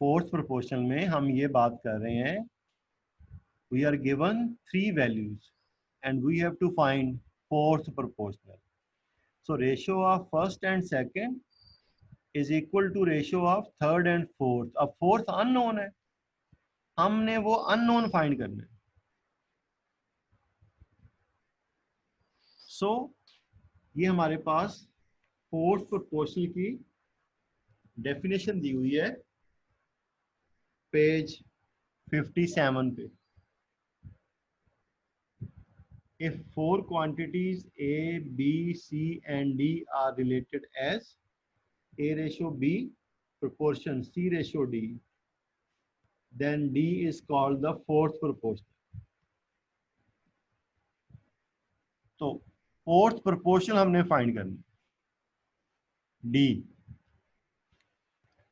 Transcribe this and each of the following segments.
Fourth proportional में हम ये बात कर रहे हैं, we are given 3 values and we have to find fourth proportional. So ratio of first and second is equal to ratio of third and fourth. अब fourth unknown है, हमने वो अननोन फाइंड करना है. सो ये हमारे पास फोर्थ प्रोपोर्शनल की definition दी हुई है पेज 57 पे. If four quantities A, B, C and D are related as A ratio B proportion C ratio D, then D is called the fourth proportion. तो fourth proportional हमने find करनी D.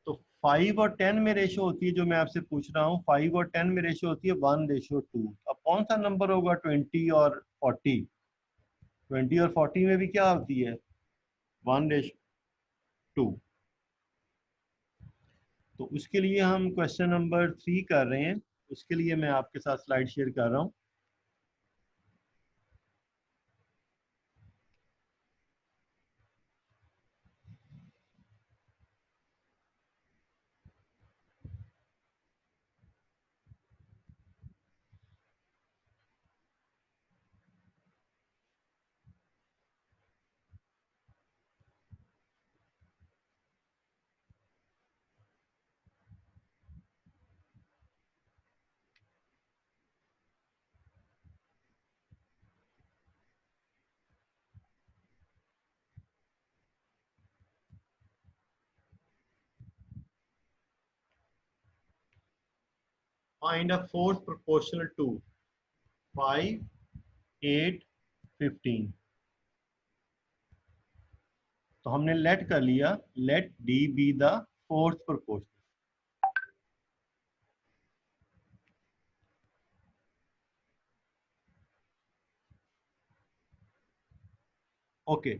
तो 5 और 10 में ratio होती है, जो मैं आपसे पूछ रहा हूँ 5 और 10 में रेशियो होती है 1:2. अब कौन सा नंबर होगा 20 और 40? 20 और 40 में भी क्या होती है 1:2. तो उसके लिए हम क्वेश्चन नंबर 3 कर रहे हैं. उसके लिए मैं आपके साथ स्लाइड शेयर कर रहा हूँ. Find a fourth proportional to 5, 8, 15. तो हमने लेट कर लिया, let D be the fourth proportional. Okay,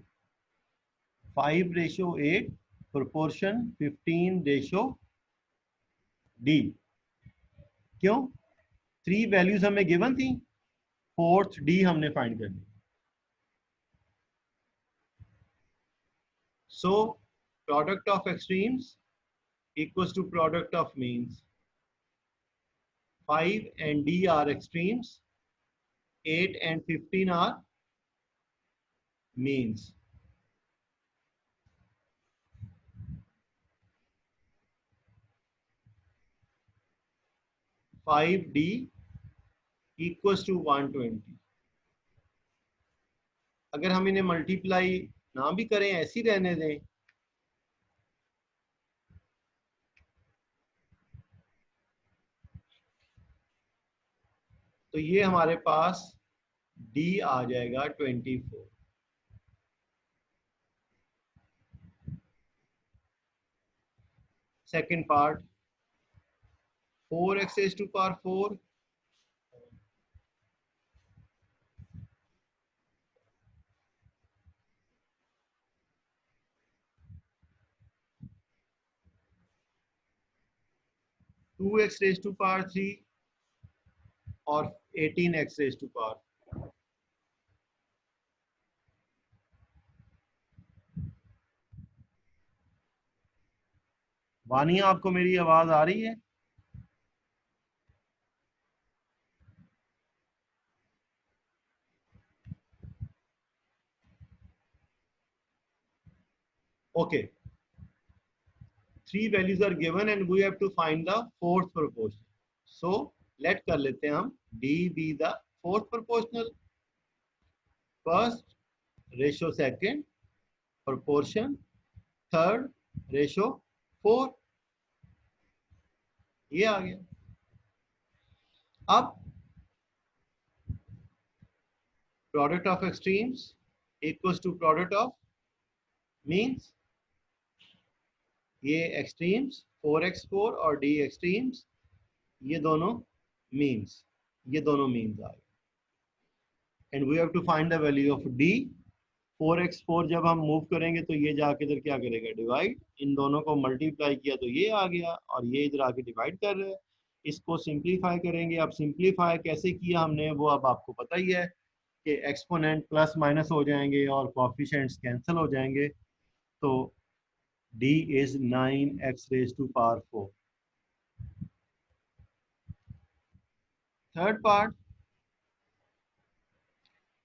5:8 proportion 15:D. क्यों? 3 वैल्यूज हमें गिवन थी, फोर्थ D हमने फाइंड करनी. So product of extremes equals to product of means. 5 and D are extremes, 8 and 15 are means. Five D equals to 120. अगर हम इन्हें multiply ना भी करें, ऐसी रहने दें, तो ये हमारे पास D आ जाएगा 24. Second part, 4x raised to power 4 2x raised to power 3 और 18x raised to power. Vaniya, आपको मेरी आवाज आ रही है? Okay, 3 values are given and we have to find the fourth proportion. So let कर लेते हैं हम D be the fourth proportional. First ratio second, proportion third, ratio 4. ये आ गया. अब product of extremes equals to product of means. ये extremes 4x4 और D extremes, ये दोनों means, ये दोनों means आ गए. And we have to find the value of D. 4x4 जब हम मूव करेंगे तो ये जाके इधर क्या करेगा, डिवाइड। इन दोनों को मल्टीप्लाई किया तो ये आ गया, और ये इधर आके डिवाइड कर रहे हैं। इसको सिंप्लीफाई करेंगे। अब सिंप्लीफाई कैसे किया हमने वो अब आपको पता ही है कि एक्सपोनेंट प्लस माइनस हो जाएंगे और कोएफिशिएंट्स कैंसिल हो जाएंगे। तो d is 9x raised to power 4. Third part,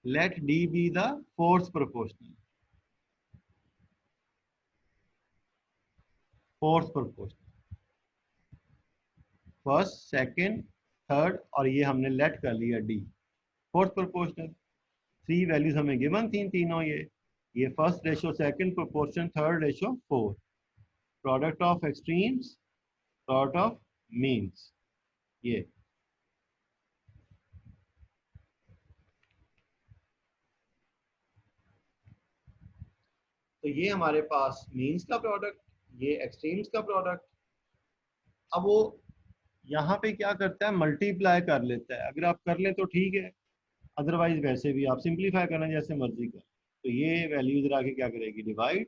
let d be the fourth proportional. Fourth proportional. First, second, third, और ये हमने लेट कर लिया d fourth proportional. Three values हमें गिवन थी तीनों। ये first ratio, second proportion, third ratio, fourth. Product of extremes, product of means. ये तो ये हमारे पास मीन्स का प्रोडक्ट, ये एक्सट्रीम्स का प्रोडक्ट। अब वो यहाँ पे क्या करता है, मल्टीप्लाई कर लेता है। अगर आप कर ले तो ठीक है, अदरवाइज वैसे भी आप सिंप्लीफाई करना जैसे मर्जी कर। तो ये वैल्यू इधर आके क्या करेगी, डिवाइड।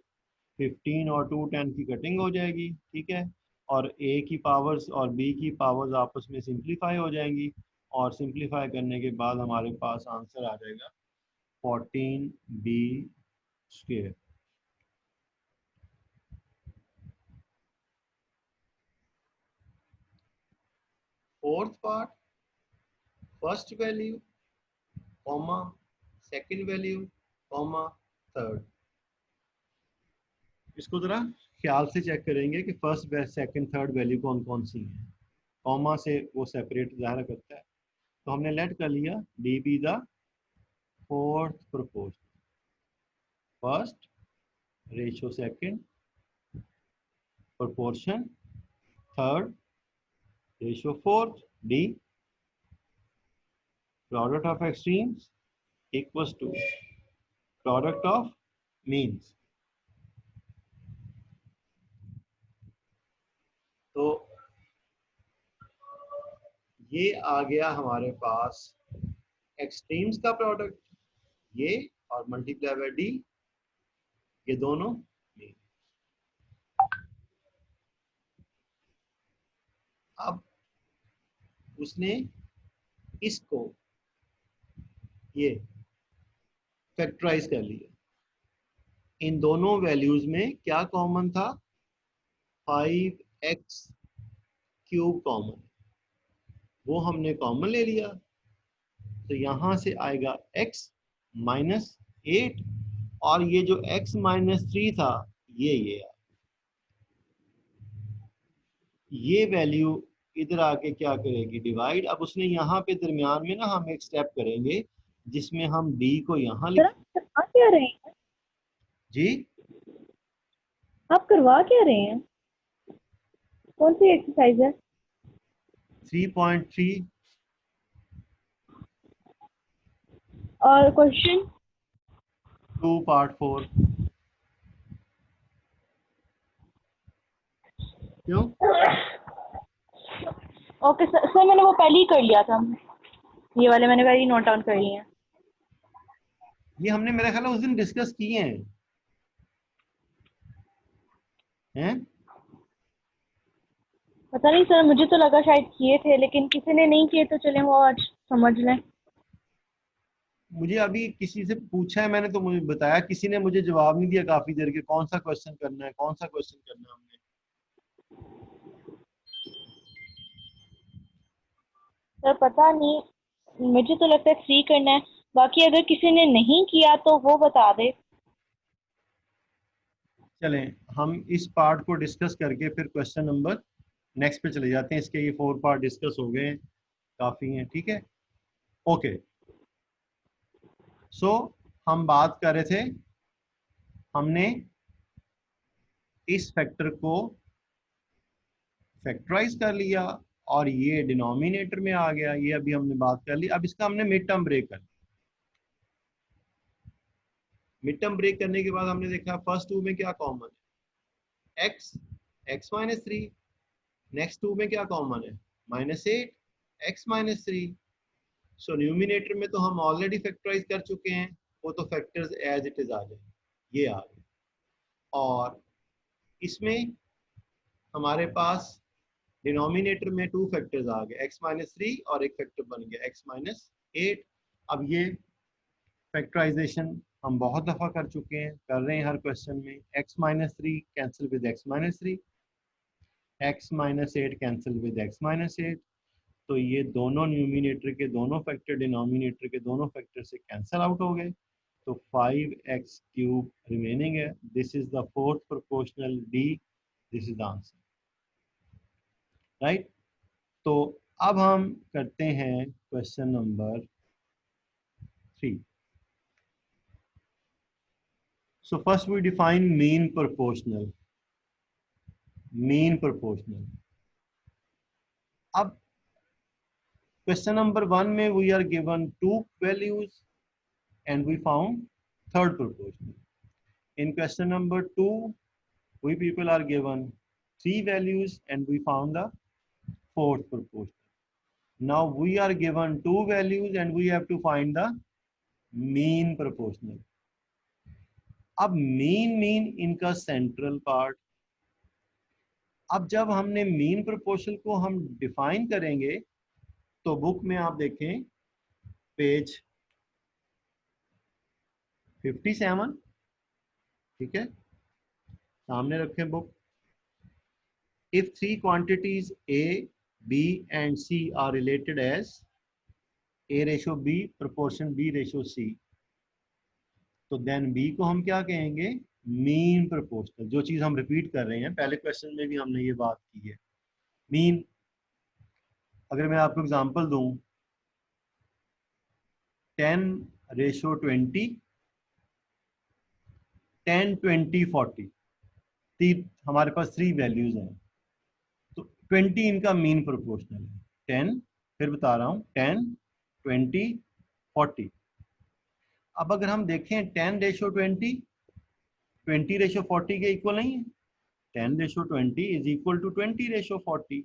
15 और 2 10 की कटिंग हो जाएगी, ठीक है। और a की पावर्स और b की पावर्स आपस में सिंप्लीफाई हो जाएंगी, और सिंप्लीफाई करने के बाद हमारे पास आंसर आ जाएगा 14b square. Fourth part, first value comma, second value comma, third. इसको जरा ख्याल से चेक करेंगे कि फर्स्ट सेकंड थर्ड वैल्यू कौन कौन सी है। कॉमा से वो सेपरेट ज़ाहिर करता है। तो हमने लेट कर लिया D be the fourth proportion, first ratio, second proportion, third ratio, fourth D. Product of extremes equals to product of means. तो ये आ गया हमारे पास एक्सट्रीम्स का प्रोडक्ट, ये, और मल्टीप्लाई बाय डी, ये दोनों मीन। अब उसने इसको ये फैक्टराइज कर लिया। इन दोनों वैल्यूज में क्या कॉमन था, 5x क्यूब कॉमन, वो हमने कॉमन ले लिया। तो यहां से आएगा x माइनस 8, और ये जो x माइनस 3 था ये वैल्यू इधर आके क्या करेगी, डिवाइड। अब उसने यहाँ पे दरमियान में ना हम एक स्टेप करेंगे जिसमें हम d को यहाँ लिख। आप क्या रहे हैं जी, आप करवा क्या रहे हैं, कौन सी एक्सरसाइज है? 3.3। और क्वेश्चन 2 पार्ट 4। क्यों? ओके सर, सर मैंने वो पहले ही कर लिया था, ये वाले मैंने पहले ही नोट डाउन कर लिए हैं। ये हमने मेरे ख्याल में उस दिन डिस्कस किए हैं? पता नहीं सर, मुझे तो लगा शायद किए थे, लेकिन किसी ने नहीं किए तो चले वो आज समझ लें। मुझे अभी किसी से पूछा है मैंने, तो मुझे बताया, किसी ने मुझे जवाब नहीं दिया काफी देर के, कौन सा क्वेश्चन करना है, कौन सा क्वेश्चन करना है हमने। सर पता नहीं, मुझे तो लगता है 3 करना है, बाकी अगर किसी ने नहीं किया तो वो बता दे। चलें, हम इस पार्ट को डिस्कस करके फिर क्वेश्चन नंबर नेक्स्ट पे चले जाते हैं। इसके ये 4 पार्ट डिस्कस हो गए हैं, काफी हैं, ठीक है। ओके, सो हम बात कर रहे थे, हमने इस फैक्टर को फैक्टराइज कर लिया और ये डिनोमिनेटर में आ गया। ये अभी हमने बात कर ली। अब इसका हमने मिड टर्म ब्रेक कर लिया। मिड टर्म ब्रेक करने के बाद हमने देखा फर्स्ट टू में क्या कॉमन है, x माइनस 3। नेक्स्ट टू में क्या कॉमन है, -8 x माइनस 3। सो न्यूमिनेटर में तो हम ऑलरेडी फैक्टराइज कर चुके हैं, वो तो फैक्टर्स एज इट इज आ जाएंगे, ये आ गए। और इसमें हमारे पास डिनोमिनेटर में 2 फैक्टर्स आ गए, x-3 और एक फैक्टर बन गया x-8। अब ये फैक्टराइजेशन हम बहुत दफ़ा कर चुके हैं, कर रहे हैं हर क्वेश्चन में। x-3 cancel with x-3, x-8 cancel with x-8। तो ये दोनों न्यूमिनेटर के दोनों फैक्टर डिनोमिनेटर के दोनों फैक्टर से कैंसिल आउट हो गए, तो 5x³ रिमेनिंग है। This is the fourth proportional D, this is the answer, right. तो अब हम करते हैं question number 3। So first we define mean proportional. Mean proportional. अब क्वेश्चन नंबर 1 में we are given 2 values and we found third proportional. In question number 2, we people are given 3 values and we found the fourth proportional. Now we are given 2 values and we have to find the mean proportional. अब mean इनका central part. अब जब हमने mean proportional को हम define करेंगे तो book में आप देखें पेज 57, ठीक है, सामने रखें book. If 3 quantities A, B and C are related as A/B proportion B/C, तो देन B को हम क्या कहेंगे, मीन प्रोपोर्शनल। जो चीज हम रिपीट कर रहे हैं, पहले क्वेश्चन में भी हमने ये बात की है। मीन, अगर मैं आपको एग्जांपल दूं, 10/20, 10, 20, 40, हमारे पास 3 वैल्यूज हैं, तो 20 इनका मीन प्रोपोर्शनल है। 10, फिर बता रहा हूँ, 10, 20, 40। अब अगर हम देखें 10/20, 20/40 के इक्वल नहीं है। 10/20 is equal to 20/40।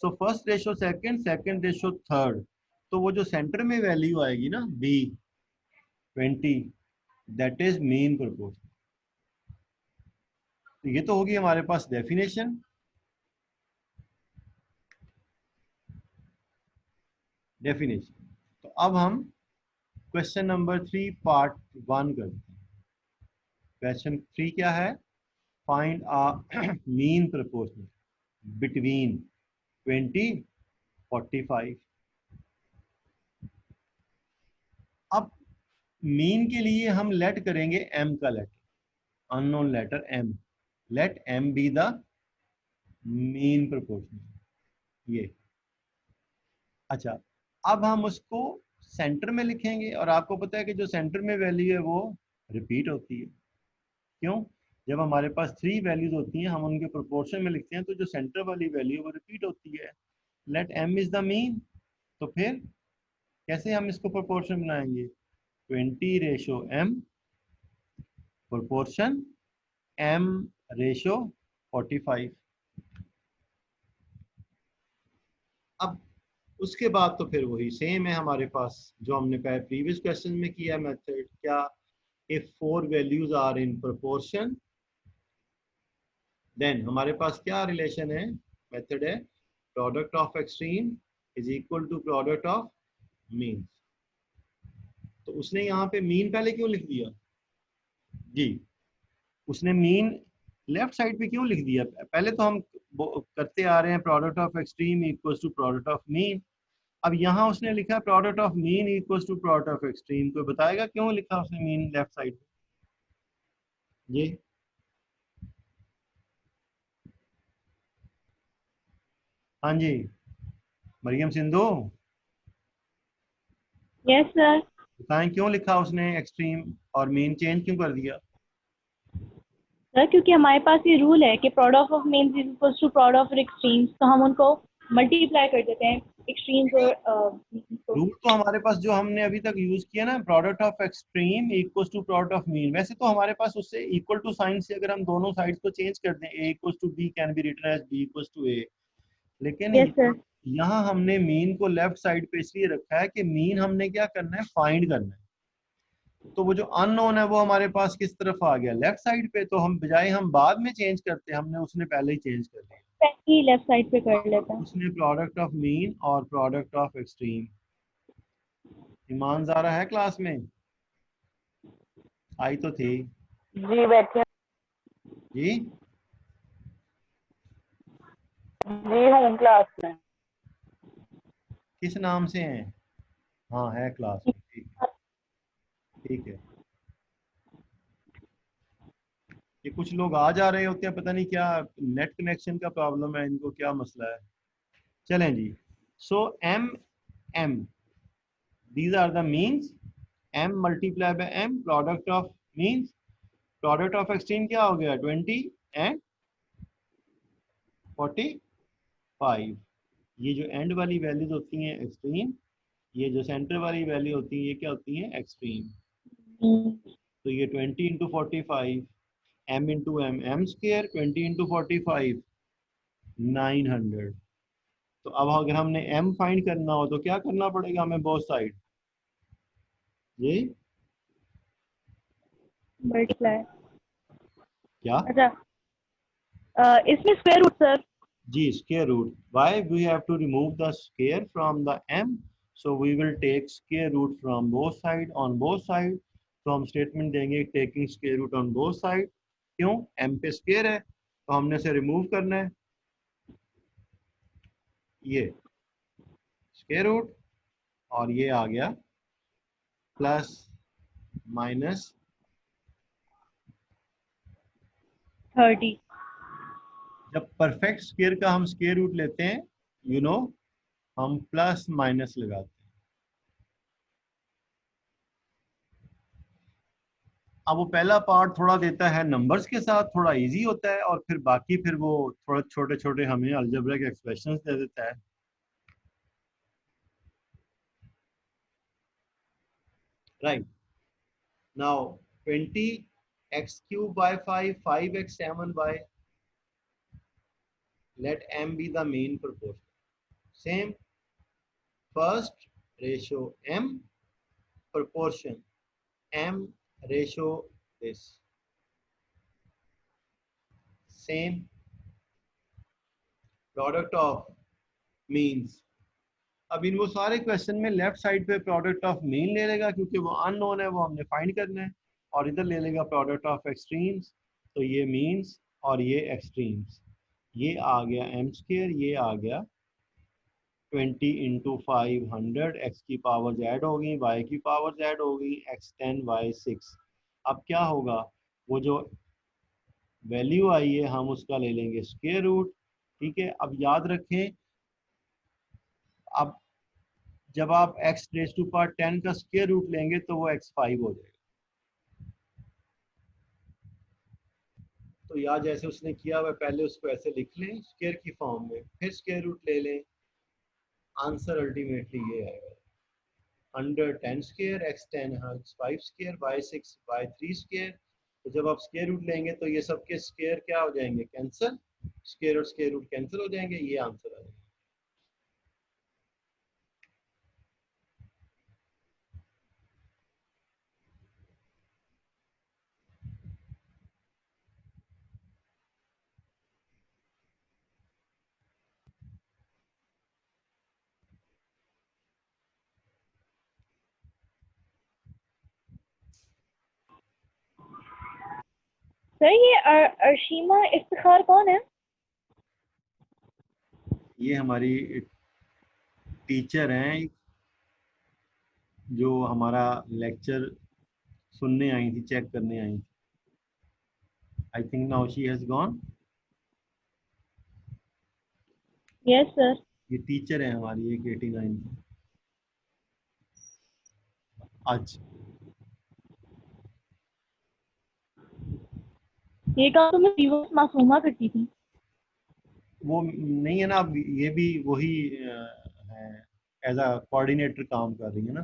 So first ratio second, second ratio third, तो वो जो सेंटर में वैल्यू आएगी ना B, 20, that is mean proportional. तो ये तो होगी हमारे पास डेफिनेशन। तो अब हम क्वेश्चन नंबर 3 पार्ट 1 करते हैं। क्वेश्चन 3 क्या है, find a mean proportional between 20, 45। अब मीन के लिए हम लेट करेंगे m का letter, unknown letter m। Let m be the mean proportional, ये। अच्छा, अब हम उसको सेंटर में लिखेंगे, और आपको पता है कि जो सेंटर में वैल्यू है वो रिपीट होती है। क्यों? जब हमारे पास 3 वैल्यूज होती हैं, हम उनके प्रोपोर्शन में लिखते हैं, तो जो सेंटर वाली वैल्यू वो रिपीट होती है। Let m is the mean, तो फिर कैसे हम इसको प्रोपोर्शन बनाएंगे, 20/m प्रोपोर्शन m/45। अब उसके बाद तो फिर वही सेम है हमारे पास जो हमने पहले प्रीवियस क्वेश्चन में किया मेथड। क्या, if 4 values are in proportion, then हमारे पास क्या रिलेशन है, मेथड है product of extreme is equal to product of mean. तो उसने यहाँ पे मीन पहले क्यों लिख दिया जी, उसने मीन लेफ्ट साइड पे क्यों लिख दिया? पहले तो हम करते आ रहे हैं product of extreme equals to product of mean. अब यहाँ उसने लिखा product of mean equals to product of extreme. कोई बताएगा क्यों लिखा उसने मीन लेफ्ट साइड पे? जी, हाँ जी, मरियम सिंधु, यस सर। बताएं क्यों लिखा उसने एक्सट्रीम और मीन चेंज क्यों कर दिया? सर क्योंकि हमारे पास ये रूल है कि product of means is equals to product of extremes, तो हम उनको मल्टीप्लाई कर देते हैं, एक्सट्रीम्स और means को। रूल तो हमारे पास जो हमने अभी तक यूज किया ना, product of extreme equals to product of mean, वैसे तो हमारे पास उससे इक्वल टू साइन से अगर हम दोनों साइड्स को चेंज कर दें, a equals to b can be written as b equals to a। लेकिन यस सर। यहाँ हमने मीन को लेफ्ट साइड पे इसलिए रखा है कि मीन हमने क्या करना है, फाइंड करना है। तो वो जो अननोन है वो हमारे पास किस तरफ आ गया, लेफ्ट साइड पे। तो हम बजाय हम बाद में चेंज करते, हमने उसने पहले ही चेंज कर लिया। पहले लेफ्ट साइड पे कर लेते हैं। उसने प्रोडक्ट ऑफ मीन और प्रोडक्ट ऑफ एक्सट्रीम। ईमान ज़ारा है क्लास में? आई तो थी जी बैठे। जी। जी हूँ क्लास में। किस नाम से हैं? हाँ है क्लास में, ठीक है ठीक है। ये कुछ लोग आ जा रहे होते हैं, पता नहीं क्या नेट कनेक्शन का प्रॉब्लम है इनको, क्या मसला है। चलें जी। So M M, these are the means. M multiply by M, product of means. Product of extreme क्या हो गया, 20 एंड 45। ये जो एंड वाली वैल्यूज होती हैं एक्सट्रीम, ये जो सेंटर वाली वैल्यू होती है ये क्या होती है, एक्सट्रीम। तो ये 20 into 45, M into M, M square, 20 into 45, 900। तो अब अगर हमने m फाइंड करना हो तो क्या करना पड़ेगा हमें, बोथ साइड जी मल्टीप्लाई। क्या अच्छा इसमें स्क्वायर रूट सर। जी, square root. Why we have to remove the square from the m, so we will take square root from both side, on both side. तो हम स्टेटमेंट देंगे taking square root on both side. क्यों, m पे स्क्वायर है तो हमने इसे रिमूव करना है, ये स्क्वायर रूट, और ये आ गया प्लस माइनस। 30। जब परफेक्ट स्क्वायर का हम स्क्वायर रूट लेते हैं, यू नो, हम प्लस माइनस लगाते हैं। अब वो पहला पार्ट थोड़ा देता है नंबर्स के साथ, थोड़ा इजी होता है, और फिर बाकी फिर वो थोड़ा छोटे छोटे हमें अलजेब्रा के एक्सप्रेशंस दे देता है। Right, now 20 x cube by 5, 5x 7y, let m be the main proportion. Same, first ratio m, proportion m ratio this. Same, product of means। अब इन वो सारे क्वेश्चन में लेफ्ट साइड पे प्रोडक्ट ऑफ मीन ले लेगा क्योंकि वो unknown है, वो हमने फाइंड करना है। और इधर ले लेगा प्रोडक्ट ऑफ एक्सट्रीम्स, तो ये मीन्स और ये एक्सट्रीम्स। ये आ गया एम स्क्र, ये आ गया 20 इंटू 500, एक्स की पावर्स ऐड हो गई, वाई की पावर्स ऐड हो गई, एक्स 10 वाई 6। अब क्या होगा, वो जो वैल्यू आई है हम उसका ले लेंगे स्क्वायर रूट। ठीक है, अब याद रखें, अब जब आप x रेज टू पावर 10 का स्क्वायर रूट लेंगे तो वो x5 हो जाएगा। तो या जैसे उसने किया हुआ, पहले उसको ऐसे लिख लें स्क्वायर की फॉर्म में, फिर स्क्वायर रूट ले लें, आंसर अल्टीमेटली ये आएगा 110 square, x10 x5 square, y6 y3 square. तो जब आप स्क्वायर रूट लेंगे तो ये सबके स्क्वायर क्या हो जाएंगे, कैंसिल, स्क्वायर और स्क्वायर रूट कैंसिल हो जाएंगे, ये आंसर आ जाएगा। सर ये अर्शिमा इफ्तिखार कौन है? ये हमारी टीचर हैं जो हमारा लेक्चर सुनने आई थी, चेक करने आई थी। I think now she has gone. Yes sir. ये टीचर है हमारी एक 89 की। आज ये काम तो मैं रिवर्स मासूमा करती थी। वो नहीं है ना, अब ये भी वही है, एज अ कोऑर्डिनेटर काम कर रही है ना।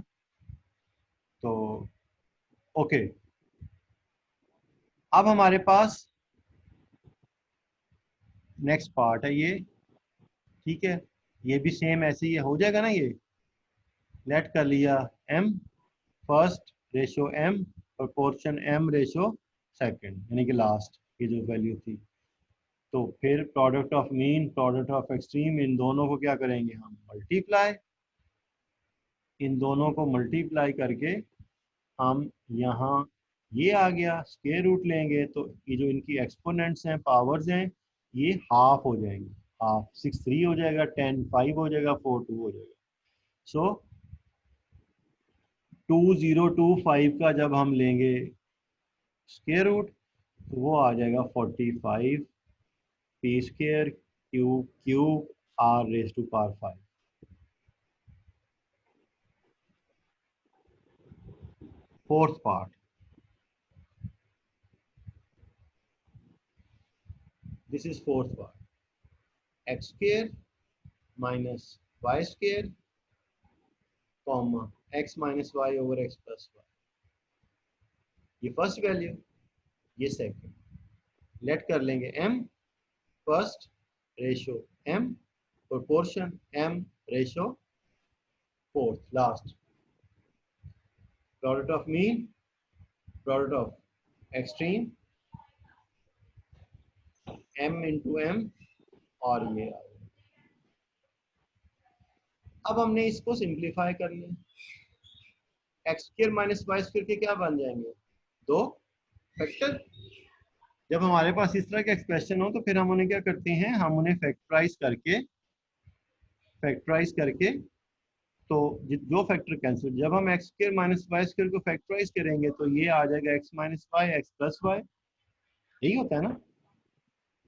तो ओके, अब हमारे पास नेक्स्ट पार्ट है ये। ठीक है, ये भी सेम ऐसे ही हो जाएगा ना, ये लेट कर लिया m, first ratio m proportion m ratio second, यानी कि लास्ट की जो वैल्यू थी। तो फिर product of mean, product of extreme, इन दोनों को क्या करेंगे हम, मल्टीप्लाई। इन दोनों को मल्टीप्लाई करके हम यहाँ, ये आ गया स्क्वायर रूट लेंगे तो ये जो इनकी एक्सपोनेंट्स हैं, पावर्स हैं, ये हाफ हो जाएंगे। हाफ 6 3 हो जाएगा, 10 5 हो जाएगा, 4 2 हो जाएगा। सो 2025 का जब हम लेंगे स्क्वायर रूट तो वो आ जाएगा 45 P square cube cube R raise to power 5। Fourth part, this is fourth part, X square minus Y square comma X minus Y over X plus Y. ये फर्स्ट वैल्यू, ये second. लेट कर लेंगे m first ratio m proportion m ratio fourth last. Product of mean, product of extreme, m into m, और ये आ गया। अब हमने इसको सिंप्लीफाई कर लिया। X square minus Y square के क्या बन जाएंगे, दो फैक्टर। जब हमारे पास इस तरह के एक्सप्रेशन हो तो फिर हम उन्हें क्या करते हैं, हम उन्हें फैक्टराइज करके तो जो फैक्टर कैंसिल, जब हम X square minus Y square को फैक्टराइज करेंगे तो ये आ जाएगा X minus Y X plus Y. यही होता है ना,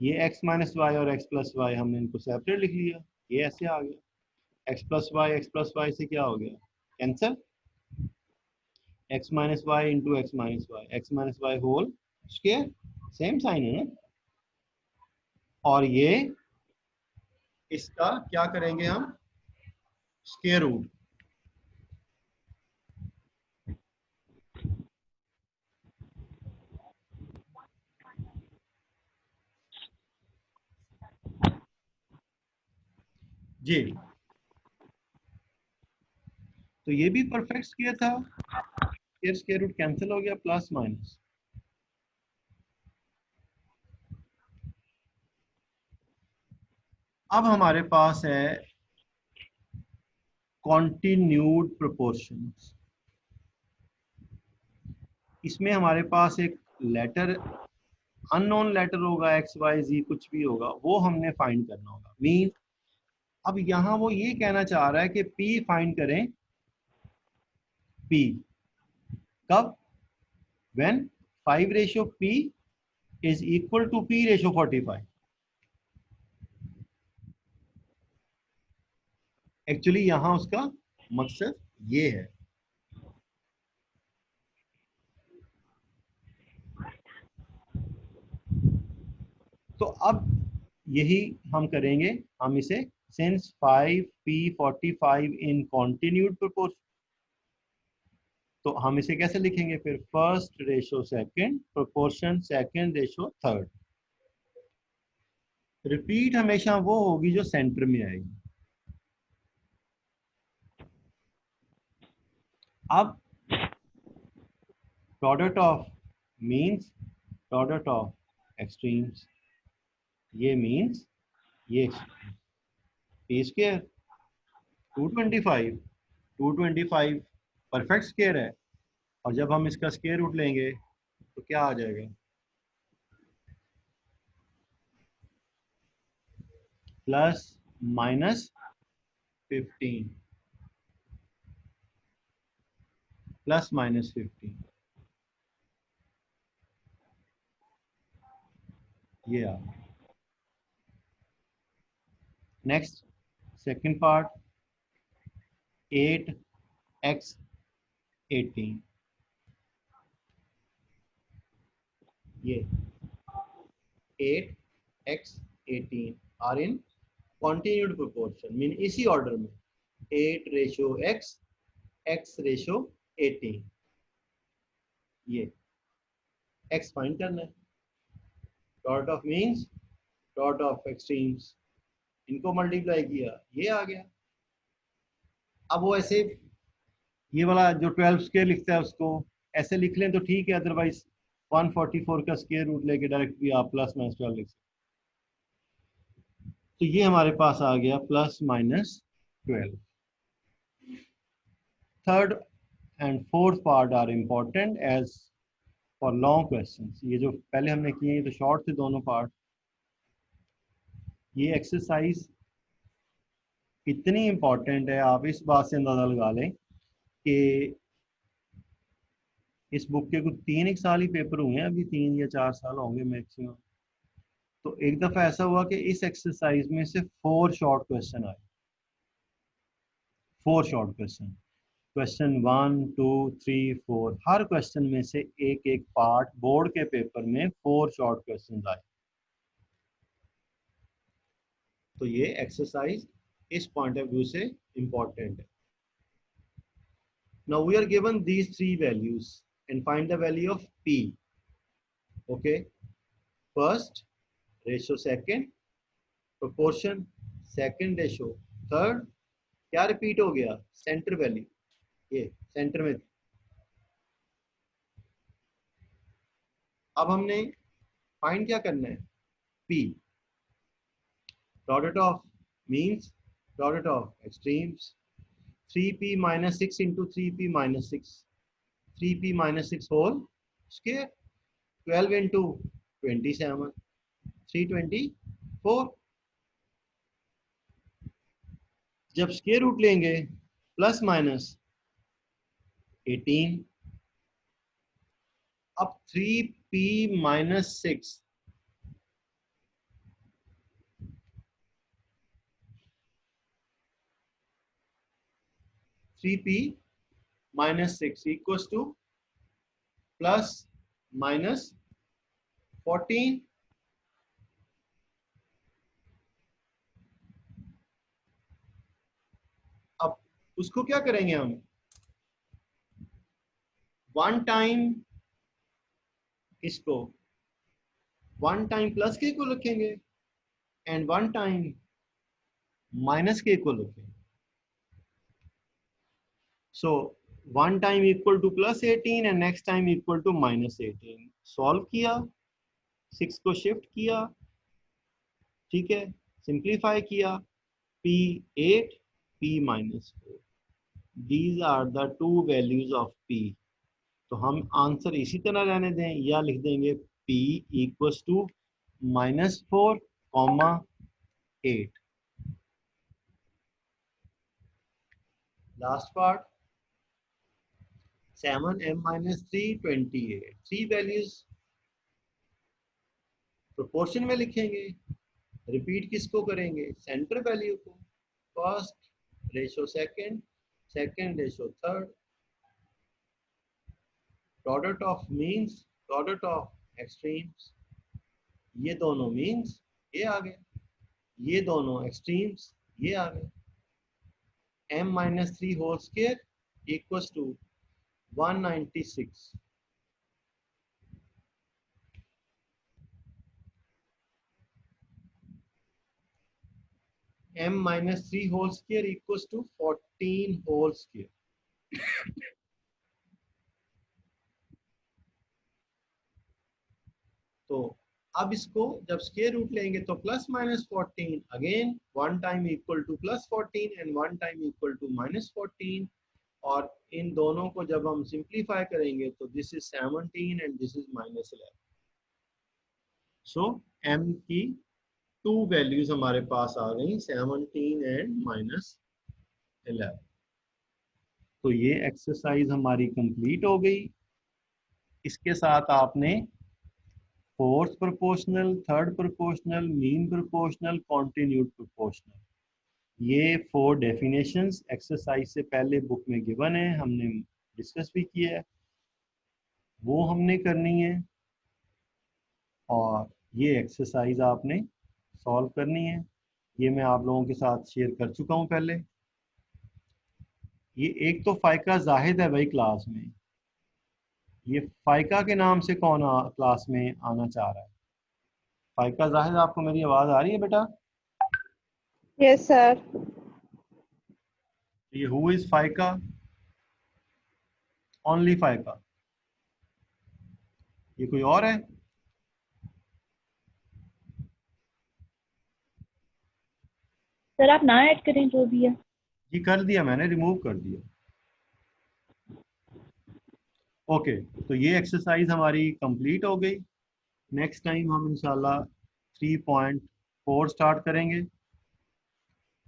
ये एक्स माइनस वाई और एक्स प्लस वाई हमने इनको सेपरेट लिख लिया, ये ऐसे आ गया। एक्स प्लस वाई से क्या हो गया, cancel. X minus Y into X minus Y whole square, same sign है ना। और ये इसका क्या करेंगे हम, स्क्वायर रूट। जी, तो ये भी परफेक्ट स्क्वायर था, स्क्वायर रूट कैंसिल हो गया, प्लस माइनस। अब हमारे पास है कॉन्टिन्यूड प्रोपोर्शंस। इसमें हमारे पास एक लेटर, अननोन लेटर होगा, एक्स वाई जी कुछ भी होगा, वो हमने फाइंड करना होगा। मीन अब यहां वो ये कहना चाह रहा है कि पी फाइंड करें। पी कब, when 5 ratio p is equal to p ratio 45। Actually यहां उसका मकसद ये है। तो अब यही हम करेंगे, हम इसे सिंस 5p45 इन कॉन्टिन्यूड प्रोपोर्शन, तो हम इसे कैसे लिखेंगे फिर, first ratio second proportion second ratio third. Repeat हमेशा वो होगी जो सेंटर में आएगी। अब product of means, product of extremes, ये मीन्स ये पी स्क्वायर 225, 225 परफेक्ट स्क्वायर है, और जब हम इसका स्क्वायर रूट लेंगे तो क्या आ जाएगा, प्लस माइनस 15, प्लस माइनस 15, ये आ। नेक्स्ट सेकंड पार्ट, 8x18, ये 8x18 are in continued proportion, mean इसी ऑर्डर में 8 रेशो x, x रेशो 18, ये x फाइंड करना है। Dot of means, dot of extremes, इनको मल्टीप्लाई किया, ये आ गया। अब वो ऐसे ये वाला जो 12 स्क्वायर लिखता है उसको ऐसे लिख लें तो ठीक है, अदरवाइज 144 का स्क्वायर रूट लेके डायरेक्ट भी आप प्लस माइनस 12 लिख सकते। तो ये हमारे पास आ गया plus minus 12। Third and fourth part are important as for long questions. ये जो पहले हमने किए तो शॉर्ट थे दोनों पार्ट। ये एक्सरसाइज इतनी इम्पोर्टेंट है, आप इस बात से अंदाजा लगा लें कि इस बुक के कुछ 3 एक साल ही पेपर हुए हैं, अभी 3 या 4 साल होंगे मैक्सिमम। तो एक दफा ऐसा हुआ कि इस एक्सरसाइज में से 4 शॉर्ट क्वेश्चन आए। 4 शॉर्ट क्वेश्चन, क्वेश्चन 1 2 3 4, हर क्वेश्चन में से एक एक पार्ट बोर्ड के पेपर में 4 शॉर्ट क्वेश्चन आए। तो ये एक्सरसाइज इस पॉइंट ऑफ व्यू से इंपॉर्टेंट है। Now we are given these 3 values and find the value of P. Okay, first ratio, second proportion, second ratio, third क्या रिपीट हो गया, सेंटर वैल्यू, ये सेंटर में थी। अब हमने फाइंड क्या करना है, P, product of means, product of extremes. 3p minus 6 into 3p minus 6, 3p minus 6 whole square, 12 into 27, 324। जब स्क्वायर रूट लेंगे प्लस माइनस 18। अब 3p minus 6, minus 6 equals to plus minus 14। अब उसको क्या करेंगे हम, वन टाइम इसको, वन टाइम प्लस के को लिखेंगे एंड वन टाइम माइनस के को लिखेंगे। So one time equal to plus 18 and next time equal to minus 18। Solve किया, 6 को शिफ्ट किया, ठीक है, सिंप्लीफाई किया, p 8 p minus 4, these are the two values of p। तो हम आंसर इसी तरह रहने दें या लिख देंगे p equals to -4, 8। Last part 7 m minus 3 28, 3 values proportion में लिखेंगे, रिपीट किसको करेंगे, सेंटर वैल्यू को, first ratio second, second ratio third, product of means, product of extremes, ये दोनों मीन्स ये आ गए, ये दोनों एक्सट्रीम्स ये आ गए। m minus 3 whole square equals to 196। m minus 3 whole square equals to 14 whole square। तो अब इसको जब स्क्वायर रूट लेंगे तो plus minus 14, again one time equal to plus 14 and one time equal to minus 14, और इन दोनों को जब हम सिंप्लीफाई करेंगे तो this is 17 and this is -11। So m की 2 वैल्यूज हमारे पास आ गई, 17 एंड -11। तो ये एक्सरसाइज हमारी कंप्लीट हो गई। इसके साथ आपने fourth proportional, third proportional, mean proportional, continued proportional, ये 4 डेफिनेशंस एक्सरसाइज से पहले बुक में गिवन है, हमने डिस्कस भी किया है, वो हमने करनी है और ये एक्सरसाइज आपने सॉल्व करनी है। ये मैं आप लोगों के साथ शेयर कर चुका हूँ पहले। ये एक तो फाइका जाहिद है भाई क्लास में, ये फाइका के नाम से कौन क्लास में आना चाह रहा है? फाइका जाहिद, आपको मेरी आवाज आ रही है बेटा? Yes sir. ये हु इज फाइका? ओनली फाइका। ये कोई और है? सर आप ना ऐड करें जो भी है। जी कर दिया मैंने, रिमूव कर दिया। ओके, तो ये एक्सरसाइज हमारी कंप्लीट हो गई। नेक्स्ट टाइम हम इंशाल्लाह 3.4 स्टार्ट करेंगे।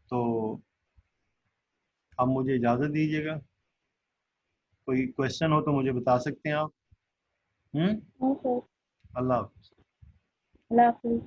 तो अब मुझे इजाज़त दीजिएगा। कोई क्वेश्चन हो तो मुझे बता सकते हैं आप। हाँ सर। अल्लाह हाफ़िज़। अल्लाह हाफिज।